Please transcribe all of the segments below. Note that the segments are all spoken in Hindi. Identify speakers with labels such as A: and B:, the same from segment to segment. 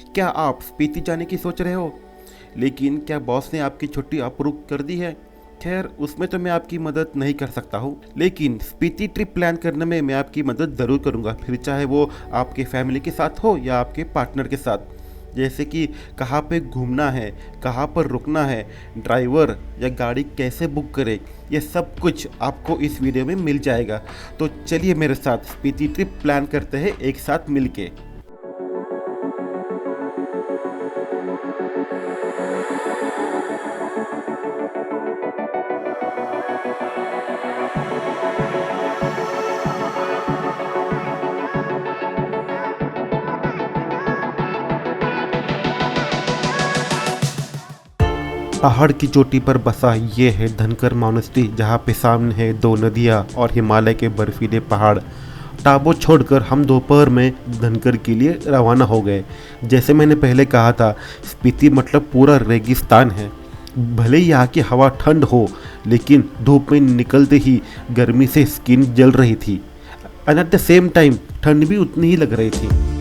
A: क्या आप स्पीति जाने की सोच रहे हो? लेकिन क्या बॉस ने आपकी छुट्टी अप्रूव कर दी है? खैर, उसमें तो मैं आपकी मदद नहीं कर सकता हूँ, लेकिन स्पीति ट्रिप प्लान करने में मैं आपकी मदद ज़रूर करूँगा, फिर चाहे वो आपके फैमिली के साथ हो या आपके पार्टनर के साथ। जैसे कि कहाँ पे घूमना है, कहाँ पर रुकना है, ड्राइवर या गाड़ी कैसे बुक करें, ये सब कुछ आपको इस वीडियो में मिल जाएगा। तो चलिए मेरे साथ स्पीति ट्रिप प्लान करते हैं एक साथ मिलके। पहाड़ की चोटी पर बसा ये है धनकर मॉनेस्ट्री, जहाँ पे सामने है दो नदियाँ और हिमालय के बर्फीले पहाड़। टाबो छोड़कर हम दोपहर में धनकर के लिए रवाना हो गए। जैसे मैंने पहले कहा था, स्पीति मतलब पूरा रेगिस्तान है। भले ही यहाँ की हवा ठंड हो, लेकिन धूप में निकलते ही गर्मी से स्किन जल रही थी, and at the same time ठंड भी उतनी ही लग रही थी।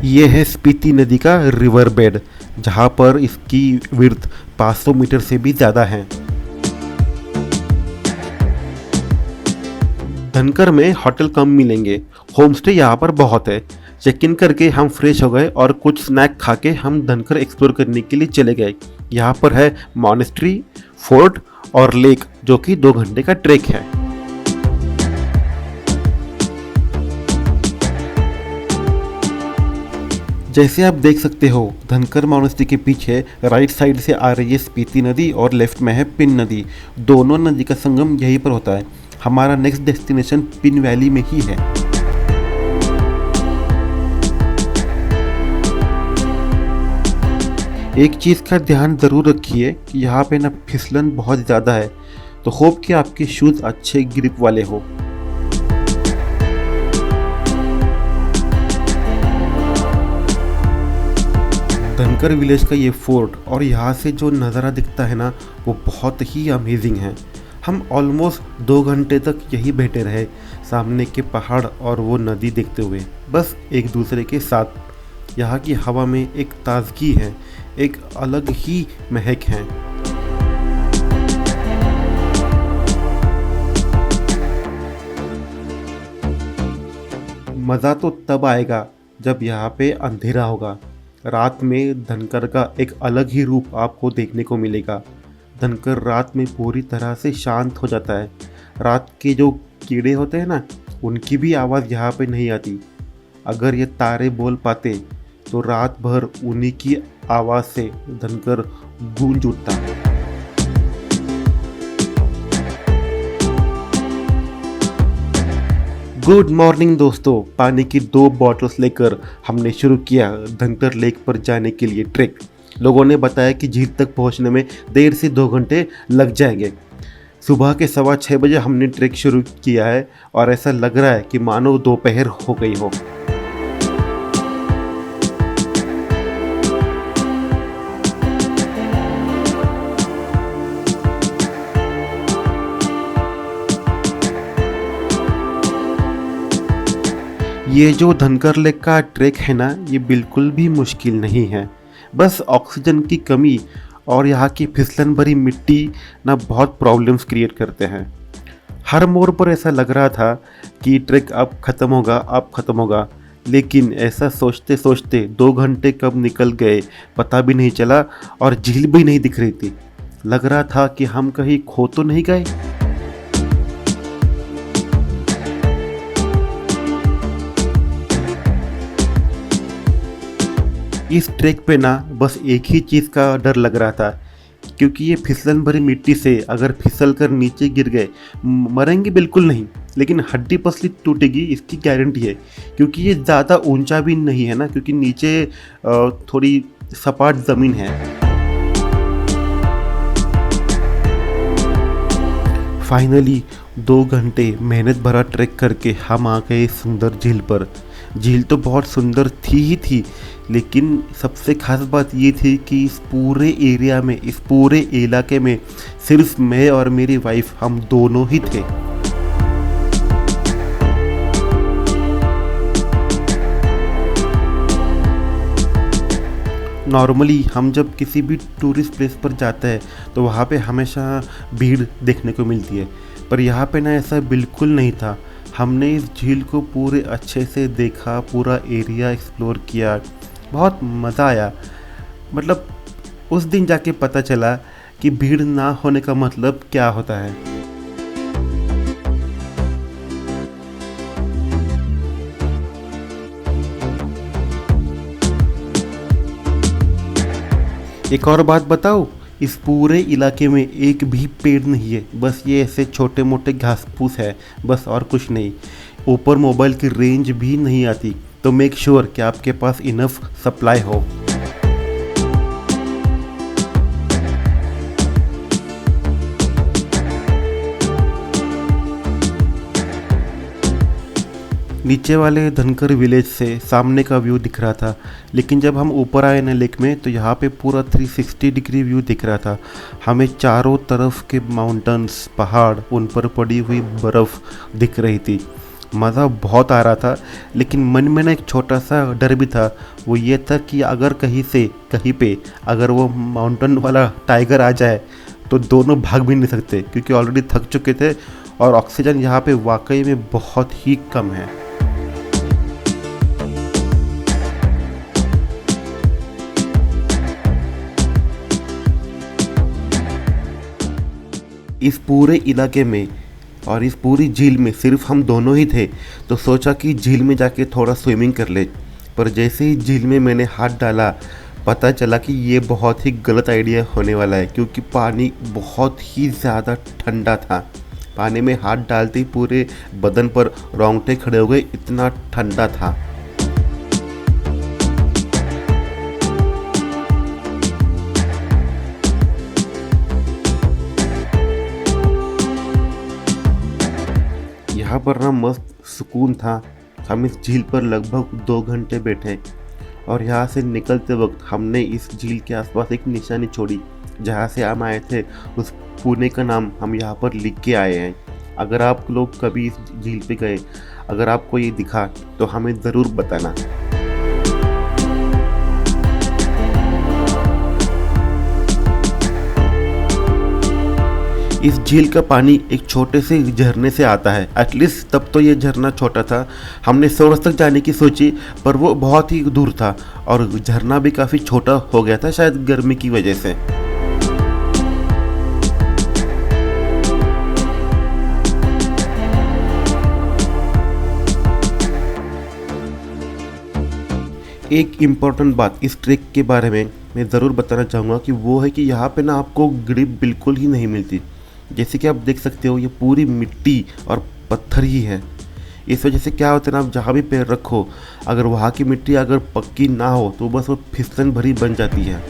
A: ये है स्पीति नदी का रिवर बेड, जहाँ पर इसकी विड्थ 500 मीटर से भी ज़्यादा है। धनकर में होटल कम मिलेंगे, होम स्टे यहाँ पर बहुत है। चेक इन करके हम फ्रेश हो गए और कुछ स्नैक खा के हम धनकर एक्सप्लोर करने के लिए चले गए। यहाँ पर है मॉनेस्ट्री, फोर्ट और लेक, जो कि 2 घंटे का ट्रैक है। जैसे आप देख सकते हो, धनकर मॉनेस्ट्री के पीछे राइट साइड से आ रही है स्पीति नदी और लेफ्ट में है पिन नदी। दोनों नदी का संगम यहीं पर होता है। हमारा नेक्स्ट डेस्टिनेशन पिन वैली में ही है। एक चीज़ का ध्यान ज़रूर रखिए कि यहाँ पे ना फिसलन बहुत ज़्यादा है, तो होप कि आपके शूज़ अच्छे ग्रिप वाले हो। धनकर विलेज का ये फोर्ट और यहाँ से जो नज़ारा दिखता है ना, वो बहुत ही अमेजिंग है। हम ऑलमोस्ट 2 घंटे तक यही बैठे रहे, सामने के पहाड़ और वो नदी देखते हुए, बस एक दूसरे के साथ। यहाँ की हवा में एक ताजगी है, एक अलग ही महक है। मज़ा तो तब आएगा जब यहाँ पे अंधेरा होगा। रात में धनकर का एक अलग ही रूप आपको देखने को मिलेगा। धनकर रात में पूरी तरह से शांत हो जाता है। रात के जो कीड़े होते हैं ना, उनकी भी आवाज़ यहाँ पे नहीं आती। अगर ये तारे बोल पाते तो रात भर उन्हीं की आवाज़ से धनकर गूंज उठता। गुड मॉर्निंग दोस्तों, पानी की 2 बॉटल्स लेकर हमने शुरू किया धनकर लेक पर जाने के लिए ट्रैक। लोगों ने बताया कि झील तक पहुंचने में 1.5 से 2 घंटे लग जाएंगे। सुबह के 6:15 बजे हमने ट्रैक शुरू किया है और ऐसा लग रहा है कि मानो दोपहर हो गई हो। ये जो धनकर लेक का ट्रैक है ना, ये बिल्कुल भी मुश्किल नहीं है। बस ऑक्सीजन की कमी और यहाँ की फिसलन भरी मिट्टी ना बहुत प्रॉब्लम्स क्रिएट करते हैं। हर मोड़ पर ऐसा लग रहा था कि ट्रैक अब ख़त्म होगा, लेकिन ऐसा सोचते सोचते 2 घंटे कब निकल गए पता भी नहीं चला और झील भी नहीं दिख रही थी। लग रहा था कि हम कहीं खो तो नहीं गए। इस ट्रैक पे ना बस एक ही चीज़ का डर लग रहा था, क्योंकि ये फिसलन भरी मिट्टी से अगर फिसल कर नीचे गिर गए मरेंगे बिल्कुल नहीं, लेकिन हड्डी पसली टूटेगी इसकी गारंटी है। क्योंकि ये ज़्यादा ऊंचा भी नहीं है ना, क्योंकि नीचे थोड़ी सपाट ज़मीन है। फाइनली 2 घंटे मेहनत भरा ट्रैक करके हम आ गए सुंदर झील पर। झील तो बहुत सुंदर थी ही थी, लेकिन सबसे खास बात ये थी कि इस पूरे एरिया में, इस पूरे इलाके में सिर्फ मैं और मेरी वाइफ, हम दोनों ही थे। नॉर्मली हम जब किसी भी टूरिस्ट प्लेस पर जाते हैं तो वहाँ पे हमेशा भीड़ देखने को मिलती है, पर यहाँ पे ना ऐसा बिल्कुल नहीं था। हमने इस झील को पूरे अच्छे से देखा, पूरा एरिया एक्सप्लोर किया, बहुत मज़ा आया। मतलब उस दिन जाके पता चला कि भीड़ ना होने का मतलब क्या होता है। एक और बात बताओ, इस पूरे इलाके में एक भी पेड़ नहीं है, बस ये ऐसे छोटे मोटे घास फूस है, बस और कुछ नहीं। ऊपर मोबाइल की रेंज भी नहीं आती, तो मेक श्योर कि आपके पास इनफ सप्लाई हो। नीचे वाले धनकर विलेज से सामने का व्यू दिख रहा था, लेकिन जब हम ऊपर आए ना लेक में, तो यहाँ पे पूरा 360 डिग्री व्यू दिख रहा था। हमें चारों तरफ के माउंटेन्स, पहाड़, उन पर पड़ी हुई बर्फ़ दिख रही थी। मज़ा बहुत आ रहा था, लेकिन मन में ना एक छोटा सा डर भी था। वो ये था कि अगर कहीं पे अगर वो माउंटेन वाला टाइगर आ जाए तो दोनों भाग भी नहीं सकते, क्योंकि ऑलरेडी थक चुके थे और ऑक्सीजन यहाँ पे वाकई में बहुत ही कम है। इस पूरे इलाके में और इस पूरी झील में सिर्फ हम दोनों ही थे, तो सोचा कि झील में जाके थोड़ा स्विमिंग कर ले। पर जैसे ही झील में मैंने हाथ डाला, पता चला कि ये बहुत ही गलत आइडिया होने वाला है, क्योंकि पानी बहुत ही ज़्यादा ठंडा था। पानी में हाथ डालते ही पूरे बदन पर रोंगटे खड़े हो गए, इतना ठंडा था। यहाँ पर ना मस्त सुकून था। हम इस झील पर लगभग 2 घंटे बैठे और यहाँ से निकलते वक्त हमने इस झील के आसपास एक निशानी छोड़ी। जहाँ से हम आए थे उस पुणे का नाम हम यहाँ पर लिख के आए हैं। अगर आप लोग कभी इस झील पे गए, अगर आपको ये दिखा तो हमें ज़रूर बताना। इस झील का पानी एक छोटे से झरने से आता है। एटलीस्ट तब तो ये झरना छोटा था। हमने सोर्स तक जाने की सोची, पर वो बहुत ही दूर था और झरना भी काफ़ी छोटा हो गया था, शायद गर्मी की वजह से। एक इम्पॉर्टेंट बात इस ट्रैक के बारे में मैं ज़रूर बताना चाहूँगा कि वो है कि यहाँ पे ना आपको ग्रिप बिल्कुल ही नहीं मिलती। जैसे कि आप देख सकते हो, ये पूरी मिट्टी और पत्थर ही है। इस वजह से क्या होता है ना, आप जहाँ भी पैर रखो, अगर वहाँ की मिट्टी अगर पक्की ना हो तो बस वो फिसलन भरी बन जाती है।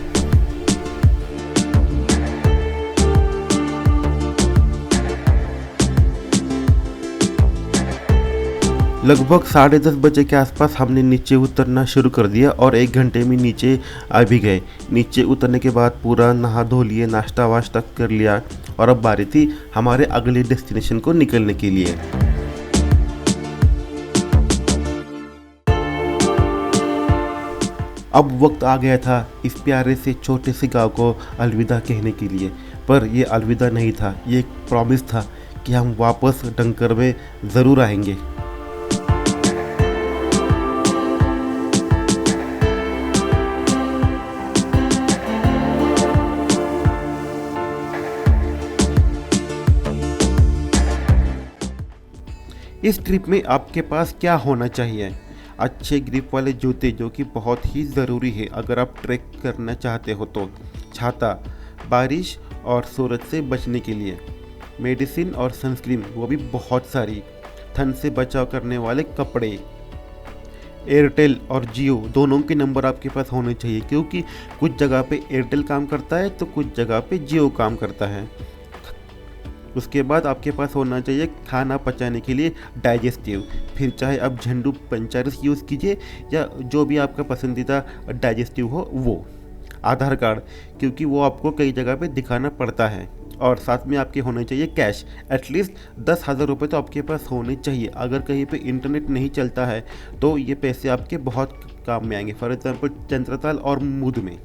A: लगभग 10:30 बजे के आसपास हमने नीचे उतरना शुरू कर दिया और 1 घंटे में नीचे आ भी गए। नीचे उतरने के बाद पूरा नहा धो लिए, नाश्ता वाश्ता कर लिया और अब बारी थी हमारे अगले डेस्टिनेशन को निकलने के लिए। अब वक्त आ गया था इस प्यारे से छोटे से गांव को अलविदा कहने के लिए। पर ये अलविदा नहीं था, ये एक प्रॉमिस था कि हम वापस डंकर में ज़रूर आएंगे। इस ट्रिप में आपके पास क्या होना चाहिए? अच्छे ग्रिप वाले जूते, जो कि बहुत ही ज़रूरी है अगर आप ट्रैक करना चाहते हो तो। छाता, बारिश और सूरज से बचने के लिए। मेडिसिन और सनस्क्रीन, वो भी बहुत सारी। ठंड से बचाव करने वाले कपड़े। एयरटेल और जियो दोनों के नंबर आपके पास होने चाहिए, क्योंकि कुछ जगह पे एयरटेल काम करता है तो कुछ जगह पे जियो काम करता है। उसके बाद आपके पास होना चाहिए खाना पचाने के लिए डाइजेस्टिव। फिर चाहे आप झंडू पंचारस यूज़ कीजिए या जो भी आपका पसंदीदा डाइजेस्टिव हो वो। आधार कार्ड, क्योंकि वो आपको कई जगह पे दिखाना पड़ता है। और साथ में आपके होने चाहिए कैश। एटलीस्ट 10,000 रुपये तो आपके पास होने चाहिए। अगर कहीं पे इंटरनेट नहीं चलता है तो ये पैसे आपके बहुत काम में आएंगे, फॉर एग्जांपल चंद्रताल और मुद में।